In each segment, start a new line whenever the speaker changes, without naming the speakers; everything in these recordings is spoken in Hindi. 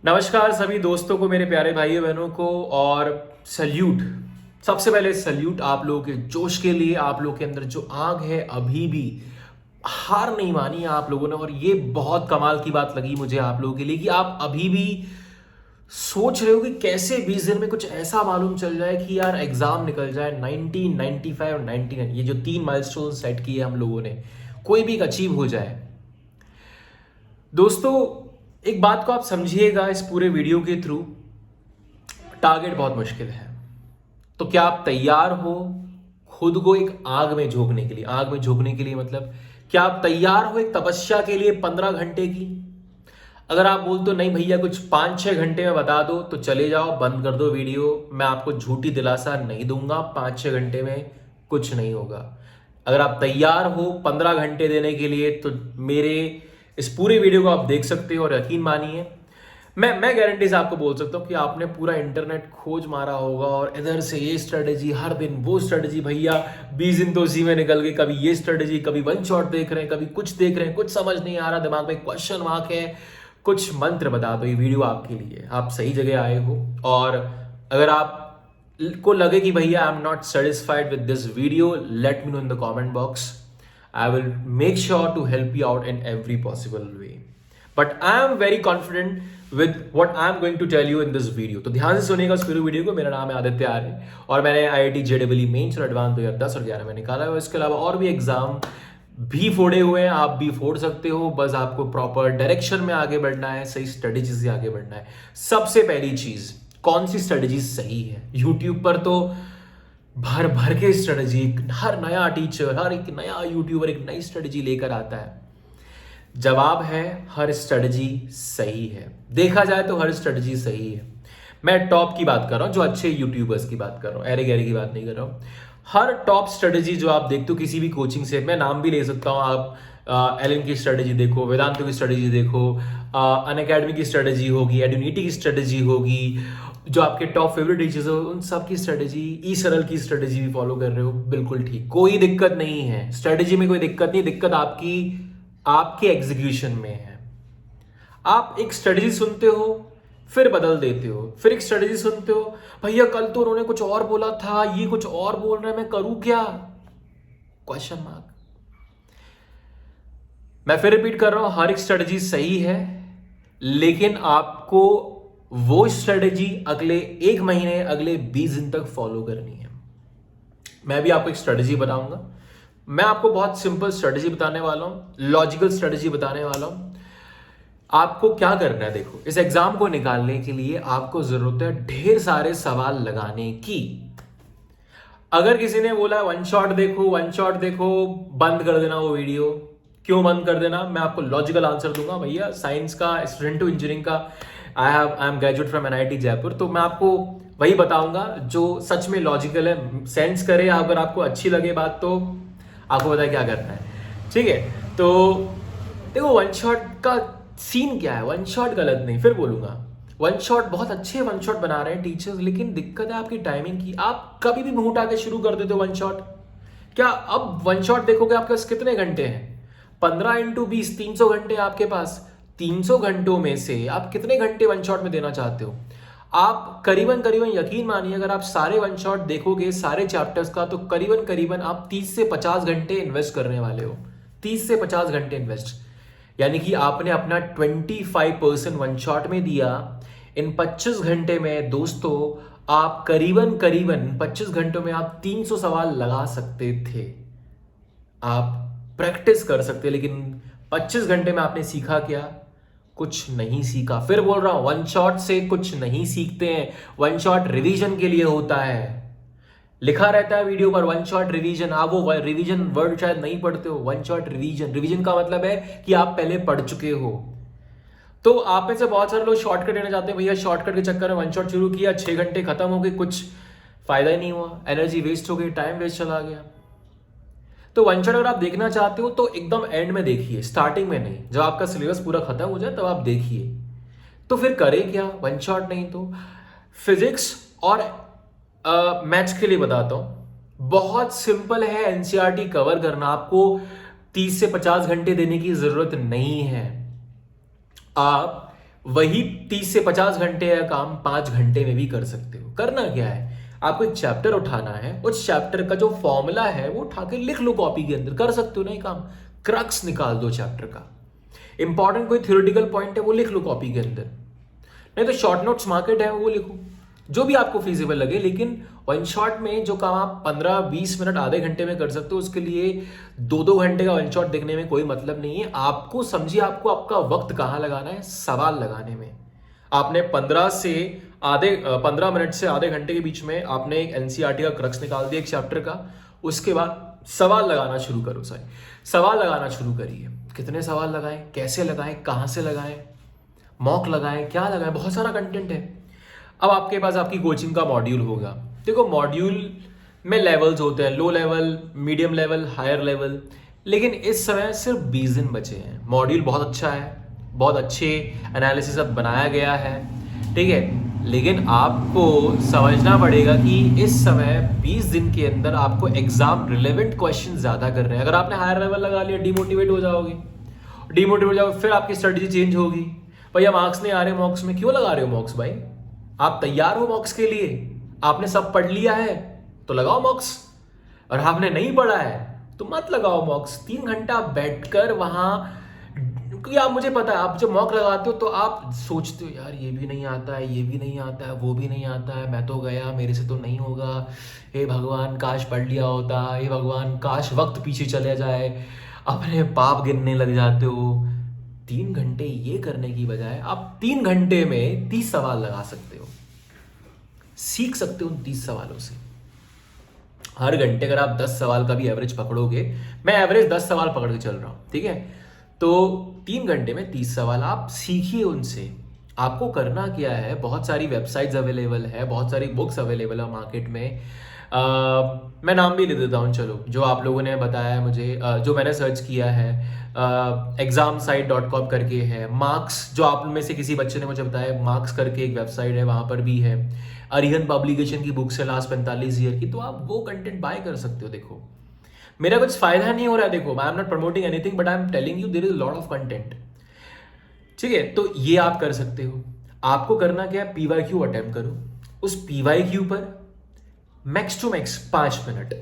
नमस्कार सभी दोस्तों को, मेरे प्यारे भाइयों बहनों को, और सल्यूट। सबसे पहले सल्यूट आप लोगों के जोश के लिए। आप लोगों के अंदर जो आग है, अभी भी हार नहीं मानी है आप लोगों ने। और ये बहुत कमाल की बात लगी मुझे आप लोगों के लिए कि आप अभी भी सोच रहे हो कि कैसे 20 दिन में कुछ ऐसा मालूम चल जाए कि यार एग्जाम निकल जाए। 90, 95 और 99, ये जो 3 माइलस्टोन सेट किए हम लोगों ने, कोई भी एक अचीव हो जाए। दोस्तों, एक बात को आप समझिएगा इस पूरे वीडियो के थ्रू, टारगेट बहुत मुश्किल है। तो क्या आप तैयार हो खुद को एक आग में झोंकने के लिए? आग में झोंकने के लिए मतलब क्या आप तैयार हो एक तपस्या के लिए 15 घंटे की? अगर आप बोलते हो नहीं भैया कुछ 5-6 घंटे में बता दो, तो चले जाओ, बंद कर दो वीडियो। मैं आपको झूठी दिलासा नहीं दूंगा, 5-6 घंटे में कुछ नहीं होगा। अगर आप तैयार हो 15 घंटे देने के लिए, तो मेरे इस पूरे वीडियो को आप देख सकते हो। और यकीन मानिए, मैं गारंटी से आपको बोल सकता हूँ कि आपने पूरा इंटरनेट खोज मारा होगा और इधर से ये स्ट्रेटेजी, हर दिन वो स्ट्रेटेजी। भैया 20 दिन तो उसी में निकल गए, कभी ये स्ट्रेटेजी, कभी वन शॉट देख रहे हैं, कभी कुछ देख रहे हैं, कुछ समझ नहीं आ रहा, दिमाग में क्वेश्चन मार्क है। कुछ मंत्र बता दो, ये वीडियो आपके लिए, आप सही जगह आए हो। और अगर आप को लगे कि भैया आई am not satisfied with this video, let me know in the comment box. I will make sure to help you out in every possible way. But I am very confident with what I am going to tell you in this video. तो ध्यान से सुनिएगा इस पूरे वीडियो को। मेरा नाम है आदित्य आर्य और मैंने IIT JEE मेंस और एडवांस 2010 और 11 में निकाला है। इसके अलावा और भी एग्जाम भी फोड़े हुए हैं, आप भी फोड़ सकते हो। बस आपको प्रॉपर डायरेक्शन में आगे बढ़ना है, सही स्ट्रेटेजी से आगे बढ़ना है। सबसे पहली चीज, कौन सी स्ट्रेटेजी सही है? यूट्यूब पर तो भर भर के स्ट्रेटजी, हर नया टीचर, हर एक नया यूट्यूबर एक नई स्ट्रेटजी लेकर आता है। जवाब है, हर स्ट्रेटजी सही है। देखा जाए तो हर स्ट्रेटजी सही है। मैं टॉप की बात कर रहा हूं, जो अच्छे यूट्यूबर्स की बात कर रहा हूं, एरे गैरे की बात नहीं कर रहा हूं। हर टॉप स्ट्रेटजी जो आप देखते हो किसी भी कोचिंग से, मैं नाम भी ले सकता हूं। आप एलन की स्ट्रेटजी देखो, वेदांतो की स्ट्रेटजी देखो, अनअकैडमी की स्ट्रेटजी होगी, एड्यूनिटी की स्ट्रेटजी होगी, जो आपके टॉप फेवरेट टीचर्स हो उन सब की स्ट्रेटजी, ई सरल की स्ट्रेटजी भी फॉलो कर रहे हो, बिल्कुल ठीक, कोई दिक्कत नहीं है। स्ट्रेटजी में कोई दिक्कत नहीं, दिक्कत आपके एग्जीक्यूशन में है। आप एक स्ट्रेटजी सुनते हो, फिर बदल देते हो, फिर एक स्ट्रेटजी सुनते हो, भैया कल तो उन्होंने कुछ और बोला था, ये कुछ और बोल रहे हैं, मैं करूं क्या? Question mark. मैं फिर रिपीट कर रहा हूं, हर एक स्ट्रेटजी सही है, लेकिन आपको वो स्ट्रेटेजी अगले 1 महीने, अगले 20 दिन तक फॉलो करनी है। मैं भी आपको एक स्ट्रेटेजी बताऊंगा। मैं आपको बहुत सिंपल स्ट्रेटेजी बताने वाला हूं, लॉजिकल स्ट्रेटेजी बताने वाला हूं। आपको क्या करना है, देखो, इस एग्जाम को निकालने के लिए आपको जरूरत है ढेर सारे सवाल लगाने की। अगर किसी ने बोला वन शॉट देखो, वन शॉट देखो, बंद कर देना वो वीडियो। क्यों बंद कर देना? मैं आपको लॉजिकल आंसर दूंगा। भैया साइंस का स्टूडेंट टू इंजीनियरिंग का, I am graduate from NIT Jaipur, तो मैं आपको वही बताऊंगा जो सच में लॉजिकल है, सेंस करे। अगर आपको अच्छी लगे बात तो आपको पता है क्या करना है, ठीक है? तो देखो, वन शॉट का सीन क्या है? वन शॉट गलत नहीं, फिर बोलूंगा, वन शॉट बहुत अच्छे वन शॉट बना रहे हैं टीचर्स, लेकिन दिक्कत है आपकी टाइमिंग की। आप कभी भी मुंह उठा के शुरू कर देते हो वन शॉट। क्या अब वन शॉट देखोगे आपके पास कितने घंटे हैं? 15 × 20, 300 घंटे आपके पास। 300 घंटों में से आप कितने घंटे वन शॉट में देना चाहते हो? आप करीबन करीबन, यकीन मानिए, अगर आप सारे वन शॉट देखोगे सारे चैप्टर्स का, तो करीबन करीबन आप 30 से 50 घंटे इन्वेस्ट करने वाले हो। 30 से 50 घंटे इन्वेस्ट, यानी कि आपने अपना 25% वन शॉट में दिया। इन 25 घंटे में दोस्तों, आप करीबन करीबन 25 घंटों में आप 300 सवाल लगा सकते थे, आप प्रैक्टिस कर सकते। लेकिन 25 घंटे में आपने सीखा क्या? कुछ नहीं सीखा। फिर बोल रहा हूं, वन शॉट से कुछ नहीं सीखते हैं। वन शॉट रिवीजन के लिए होता है, लिखा रहता है वीडियो पर वन शॉट रिवीजन। आप वो रिवीजन वर्ड शायद नहीं पढ़ते हो। वन शॉट रिवीजन, रिवीजन का मतलब है कि आप पहले पढ़ चुके हो। तो आप में से बहुत सारे लोग शॉर्टकट लेना चाहते हैं। भैया शॉर्टकट के चक्कर में वन शॉट शुरू किया, 6 घंटे खत्म हो गए, कुछ फायदा ही नहीं हुआ, एनर्जी वेस्ट हो गई, टाइम वेस्ट चला गया। तो वन शॉट अगर आप देखना चाहते हो तो एकदम एंड में देखिए, स्टार्टिंग में नहीं। जब आपका सिलेबस पूरा खत्म हो जाए तब आप देखिए। तो फिर करें क्या? वन शॉट नहीं तो फिजिक्स और मैथ्स के लिए बताता हूं, बहुत सिंपल है। NCERT कवर करना, आपको 30 से 50 घंटे देने की जरूरत नहीं है। आप वही 30 से 50 घंटे का काम 5 घंटे में भी कर सकते हो। करना क्या है, आपको एक चैप्टर उठाना है, उस चैप्टर का जो फॉर्मूला है वो उठा के लिख लो कॉपी के अंदर, कर सकते हो ना ये काम। क्रक्स निकाल दो चैप्टर का, इंपॉर्टेंट कोई थ्योरेटिकल पॉइंट है वो लिख लो कॉपी के अंदर, नहीं तो शॉर्ट नोट्स मार्केट है वो लिखो, जो भी आपको फिजिबल लगे। लेकिन वन शॉट में जो काम आप 15-20 मिनट आधे घंटे में कर सकते हो, उसके लिए 2-2 घंटे का वन शॉट देखने में कोई मतलब नहीं है। आपको समझिए, आपको आपका वक्त कहाँ लगाना है, सवाल लगाने में। आपने 15 मिनट से आधे घंटे के बीच में आपने एक एनसीईआरटी का क्रक्स निकाल दिया एक चैप्टर का, उसके बाद सवाल लगाना शुरू करो। सवाल लगाना शुरू करिए। कितने सवाल लगाएं, कैसे लगाएं, कहाँ से लगाएं, मॉक लगाएं, क्या लगाएं, बहुत सारा कंटेंट है। अब आपके पास आपकी कोचिंग का मॉड्यूल होगा। देखो मॉड्यूल में लेवल्स होते हैं, low level, medium level, higher level, लेकिन इस समय सिर्फ 20 दिन बचे हैं। मॉड्यूल बहुत अच्छा है, बहुत अच्छे एनालिसिस अब बनाया गया है, ठीक है, लेकिन आपको समझना पड़ेगा कि इस समय 20 दिन के अंदर आपको एग्जाम रिलेवेंट क्वेश्चन ज़्यादा कर रहे हैं। अगर आपने हायर लेवल लगा लिया, डिमोटिवेट हो जाओगे, फिर आपकी स्ट्रेटजी चेंज होगी। भैया मार्क्स नहीं आ रहे मॉक्स में, क्यों लगा रहे हो मॉक्स भाई? आप तैयार हो मॉक्स के लिए, आपने सब पढ़ लिया है तो लगाओ मॉक्स, और आपने नहीं पढ़ा है तो मत लगाओ मॉक्स। 3 घंटा बैठकर वहां, क्योंकि आप, मुझे पता है आप जब मॉक लगाते हो तो आप सोचते हो यार ये भी नहीं आता है, ये भी नहीं आता है, वो भी नहीं आता है, मैं तो गया, मेरे से तो नहीं होगा, हे भगवान काश पढ़ लिया होता, हे भगवान काश वक्त पीछे चले जाए, अपने पाप गिनने लग जाते हो। 3 घंटे ये करने की बजाय आप 3 घंटे में 30 सवाल लगा सकते हो, सीख सकते हो उन 30 सवालों से। हर घंटे अगर आप 10 सवाल का भी एवरेज पकड़ोगे, मैं एवरेज 10 सवाल पकड़ के चल रहा हूं, ठीक है, तो 3 घंटे में 30 सवाल आप सीखिए उनसे। आपको करना क्या है, बहुत सारी वेबसाइट्स अवेलेबल है, बहुत सारी बुक्स अवेलेबल है मार्केट में। मैं नाम भी ले देता हूँ, चलो, जो आप लोगों ने बताया है मुझे, जो मैंने सर्च किया है, examsite.com करके है। मार्क्स, जो आप में से किसी बच्चे ने मुझे बताया, मार्क्स करके एक वेबसाइट है, वहाँ पर भी है। अरिहंत पब्लिकेशन की बुक्स है लास्ट 45 ईयर की, तो आप वो कंटेंट बाय कर सकते हो। देखो मेरा कुछ फायदा नहीं हो रहा है, देखो I am not promoting anything, but I am telling you there is lot of content, ठीक है, तो ये आप कर सकते हो। आपको करना क्या है, पीवाईक्यू अटेम्प्ट करो, उस पीवाईक्यू पर मैक्स टू मैक्स 5 मिनट,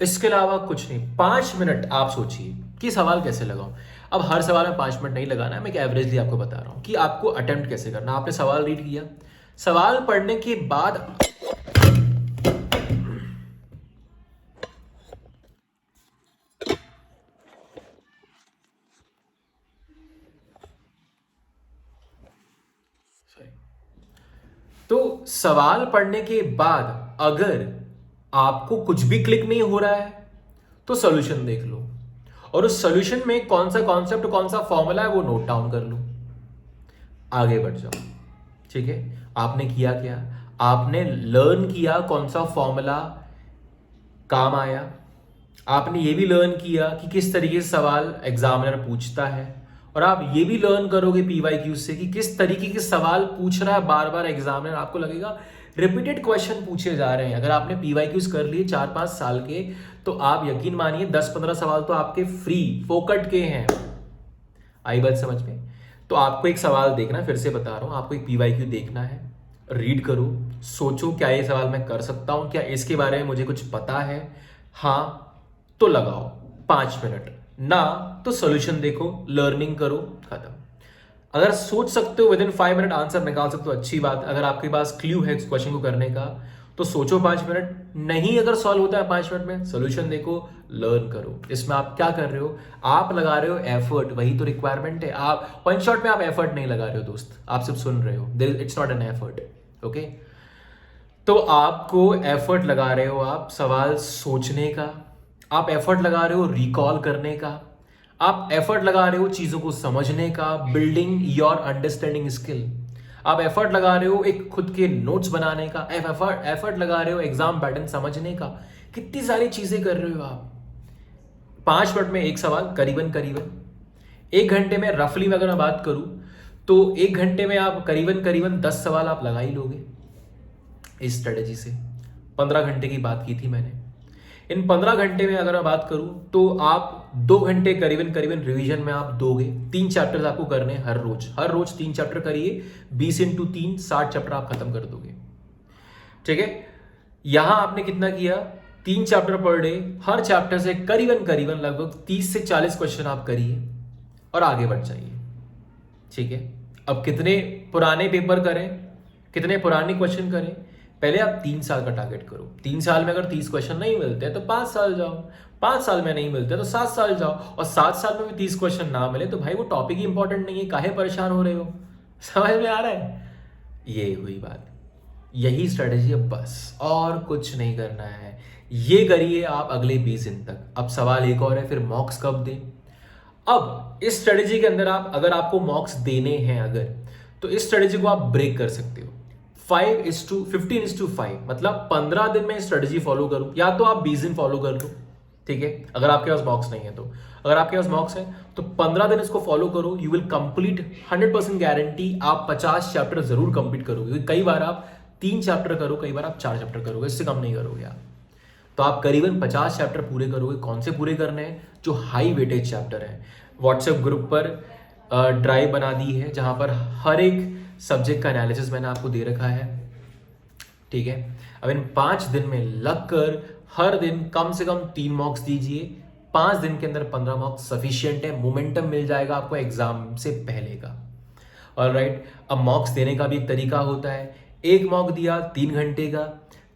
इसके अलावा कुछ नहीं। 5 मिनट आप सोचिए कि सवाल कैसे लगाऊं। अब हर सवाल में 5 मिनट नहीं लगाना है, मैं एवरेजली आपको बता रहा हूं कि आपको अटेम्प्ट कैसे करना। आपने सवाल रीड किया, सवाल पढ़ने के बाद तो सवाल पढ़ने के बाद अगर आपको कुछ भी क्लिक नहीं हो रहा है तो सॉल्यूशन देख लो, और उस सॉल्यूशन में कौन सा कॉन्सेप्ट, कौन सा फॉर्मूला है वो नोट डाउन कर लो, आगे बढ़ जाओ, ठीक है। आपने किया क्या, आपने लर्न किया कौन सा फॉर्मूला काम आया, आपने ये भी लर्न किया कि किस तरीके से सवाल एग्जामिनर पूछता है, और आप ये भी लर्न करोगे पीवाईक्यू से कि किस तरीके के सवाल पूछ रहा है बार बार एग्जामिनर। आपको लगेगा रिपीटेड क्वेश्चन पूछे जा रहे हैं। अगर आपने पीवाईक्यूज कर लिए 4-5 साल के, तो आप यकीन मानिए 10-15 सवाल तो आपके फ्री फोकट के हैं। आई बात समझ में? तो आपको एक सवाल देखना, फिर से बता रहा हूं, आपको एक पीवाईक्यू देखना है, रीड करो, सोचो क्या ये सवाल मैं कर सकता हूं, क्या इसके बारे में मुझे कुछ पता है, हाँ तो लगाओ 5 मिनट, ना तो सोल्यूशन देखो, लर्निंग करो, खत्म। अगर सोच सकते हो विद इन 5 मिनट आंसर निकाल सकते हो, अच्छी बात। अगर आपके पास क्ल्यू है इस क्वेश्चन को करने का तो सोचो 5 मिनट, नहीं अगर सॉल्व होता है 5 मिनट में, सोल्यूशन देखो, लर्न करो। इसमें आप क्या कर रहे हो, आप लगा रहे हो एफर्ट, वही तो रिक्वायरमेंट है। आप वन शॉट में आप एफर्ट नहीं लगा रहे हो दोस्त, आप सिर्फ सुन रहे हो, it's not an effort, okay. तो आपको एफर्ट लगा रहे हो आप सवाल सोचने का, आप एफर्ट लगा रहे हो रिकॉल करने का, आप एफर्ट लगा रहे हो चीजों को समझने का, बिल्डिंग योर अंडरस्टैंडिंग स्किल, आप एफर्ट लगा रहे हो एक खुद के नोट्स बनाने का, एफर्ट लगा रहे हो एग्जाम पैटर्न समझने का, कितनी सारी चीजें कर रहे हो आप। 5 मिनट में एक सवाल, करीबन 1 घंटे में, रफली में अगर मैं बात करूं तो 1 घंटे में आप करीबन 10 सवाल आप लगा ही लोगे इस स्ट्रेटेजी से। 15 घंटे की बात की थी मैंने। इन 15 घंटे में अगर मैं बात करूं तो आप 2 घंटे करीबन करीबन रिवीजन में आप दोगे। 3 चैप्टर्स आपको करने हर रोज 3 चैप्टर करिए, 20 इंटू 3 60 चैप्टर आप खत्म कर दोगे। ठीक है, यहां आपने कितना किया, 3 चैप्टर पर डे, हर चैप्टर से करीबन करीबन लगभग 30 से 40 क्वेश्चन आप करिए और आगे बढ़ जाइए। ठीक है, अब कितने पुराने पेपर करें, कितने पुराने क्वेश्चन करें, पहले आप 3 साल का टारगेट करो। 3 साल में अगर 30 क्वेश्चन नहीं मिलते तो 5 साल जाओ, 5 साल में नहीं मिलते तो 7 साल जाओ, और 7 साल में भी 30 क्वेश्चन ना मिले तो भाई वो टॉपिक ही इंपॉर्टेंट नहीं है, काहे परेशान हो रहे हो। समझ में आ रहा है? ये हुई बात, यही स्ट्रेटेजी है बस, और कुछ नहीं करना है। ये करिए आप अगले 20 दिन तक। अब सवाल एक और है, फिर मॉक्स कब दें। अब इस स्ट्रेटेजी के अंदर आप, अगर आपको मॉक्स देने हैं अगर, तो इस स्ट्रेटेजी को आप ब्रेक कर सकते हो। 15:5 मतलब 15 दिन में स्ट्रेटेजी फॉलो करूं, या तो आप 20 दिन फॉलो कर लो। ठीक है, अगर आपके पास मॉक्स नहीं है तो, अगर आपके पास मॉक्स है तो 15 दिन इसको फॉलो करो, यू विल कंप्लीट 100% गारंटी आप 50 चैप्टर जरूर कंप्लीट करोगे। कई बार आप 3 चैप्टर करो, कई बार आप 4 चैप्टर करोगे, इससे कम नहीं करोगे आप। तो आप करीबन 50 चैप्टर पूरे करोगे। कौन से पूरे करने हैं? जो हाई वेटेज चैप्टर हैं। व्हाट्सएप ग्रुप पर ड्राइव बना दी है जहां पर हर एक सब्जेक्ट का एनालिसिस मैंने आपको दे रखा है। ठीक है, अब इन 5 दिन में लगकर हर दिन कम से कम 3 मॉक्स दीजिए। 5 दिन के अंदर 15 मॉक्स सफिशिएंट है, मोमेंटम मिल जाएगा आपको एग्जाम से पहले का। ऑलराइट, अब मॉक्स देने का भी एक तरीका होता है। एक मॉक दिया 3 घंटे का,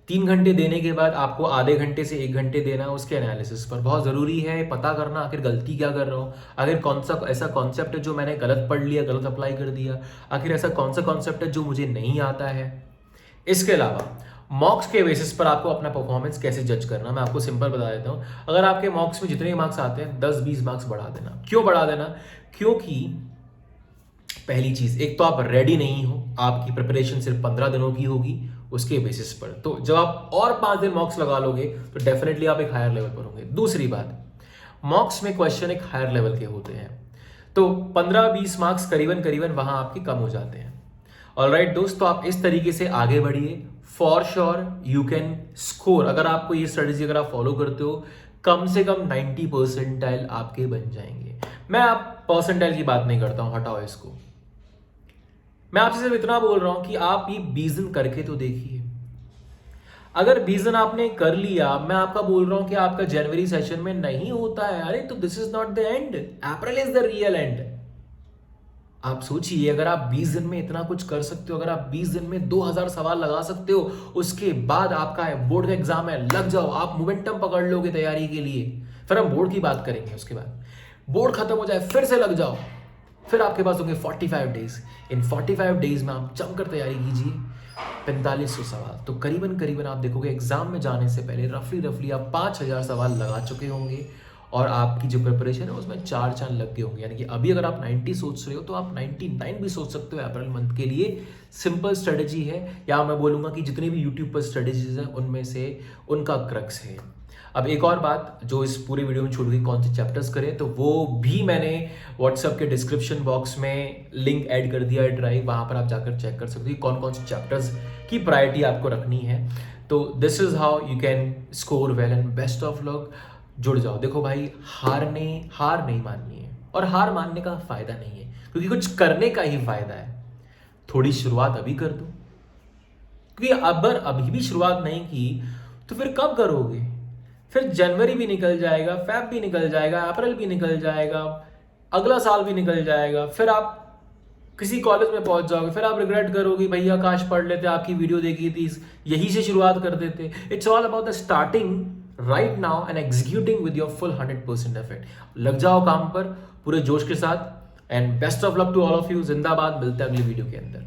3 घंटे देने के बाद आपको आधे घंटे से 1 घंटे देना है उसके एनालिसिस पर। बहुत ज़रूरी है पता करना आखिर गलती क्या कर रहा हूँ, आखिर कौन सा ऐसा कॉन्सेप्ट है जो मैंने गलत पढ़ लिया, गलत अप्लाई कर दिया, आखिर ऐसा कौन सा कॉन्सेप्ट है जो मुझे नहीं आता है। इसके अलावा मॉक्स के बेसिस पर आपको अपना परफॉर्मेंस कैसे जज करना, मैं आपको सिंपल बता देता हूँ। अगर आपके मॉक्स में जितने मार्क्स आते हैं 10-20 मार्क्स बढ़ा देना। क्यों बढ़ा देना? क्योंकि पहली चीज, एक तो आप रेडी नहीं हो, आपकी प्रिपरेशन सिर्फ 15 दिनों की होगी उसके बेसिस पर। तो जब आप और 5 दिन मॉक्स लगा लोगे तो डेफिनेटली आप एक हायर लेवल पर होंगे। दूसरी बात, मॉक्स में क्वेश्चन एक हायर लेवल के होते हैं, तो 15-20 मार्क्स करीबन करीबन वहां आपके कम हो जाते हैं। ऑलराइट दोस्तों, आप इस तरीके से आगे बढ़िए, for sure you can score. अगर आपको ये स्ट्रेटेजी अगर आप फॉलो करते हो, कम से कम 90 परसेंटाइल आपके बन जाएंगे। मैं आप परसेंटाइल की बात नहीं करता हूं, हटाओ इसको। मैं आपसे सिर्फ इतना बोल रहा हूं कि आप ये 20 दिन करके तो देखिए। अगर 20 दिन आपने कर लिया, मैं आपका बोल रहा हूं कि आपका जनवरी सेशन में नहीं होता है, अरे तो this is not the end, April is the real and. आप सोचिए, अगर आप 20 दिन में इतना कुछ कर सकते हो, अगर आप 20 दिन में 2000 सवाल लगा सकते हो, उसके बाद आपका बोर्ड का एग्जाम है, लग जाओ, आप मोमेंटम पकड़ लोगे तैयारी के लिए। फिर हम बोर्ड की बात करेंगे, उसके बाद बोर्ड खत्म हो जाए फिर से लग जाओ, फिर आपके पास होंगे 45 डेज। इन 45 डेज में आप जमकर तैयारी कीजिए, 4500 सवाल। तो करीबन करीबन आप देखोगे एग्जाम में जाने से पहले रफली आप 5000 सवाल लगा चुके होंगे, और आपकी जो प्रिपरेशन है उसमें 4 चांद लग गए होंगे। यानी कि अभी अगर आप 90 सोच रहे हो तो आप 99 भी सोच सकते हो अप्रैल मंथ के लिए। सिंपल स्ट्रेटेजी है, या मैं बोलूँगा कि जितनी भी यूट्यूब पर स्ट्रेटेजीज हैं उनमें से उनका क्रक्स है। अब एक और बात जो इस पूरे वीडियो में छूट गई, कौन से चैप्टर्स करें, तो वो भी मैंने व्हाट्सएप के डिस्क्रिप्शन बॉक्स में लिंक ऐड कर दिया है ड्राइव, वहाँ पर आप जाकर चेक कर सकते हो कौन कौन से चैप्टर्स की प्रायोरिटी आपको रखनी है। तो this is how you can score well and best of luck. जुड़ जाओ। देखो भाई, हार नहीं माननी है, और हार मानने का फायदा नहीं है, क्योंकि कुछ करने का ही फायदा है। थोड़ी शुरुआत अभी कर दो, क्योंकि अगर अभी भी शुरुआत नहीं की तो फिर कब करोगे? फिर जनवरी भी निकल जाएगा, फेब भी निकल जाएगा, अप्रैल भी निकल जाएगा, अगला साल भी निकल जाएगा, फिर आप किसी कॉलेज में पहुंच जाओगे, फिर आप रिग्रेट करोगे, भैया काश पढ़ लेते, आपकी वीडियो देखी थी, यही से शुरुआत कर देते। It's all about the starting right now and executing with your full 100% effort. लग जाओ काम पर पूरे जोश के साथ, and best of luck to all of you. जिंदाबाद। मिलते हैं अगली वीडियो के अंदर।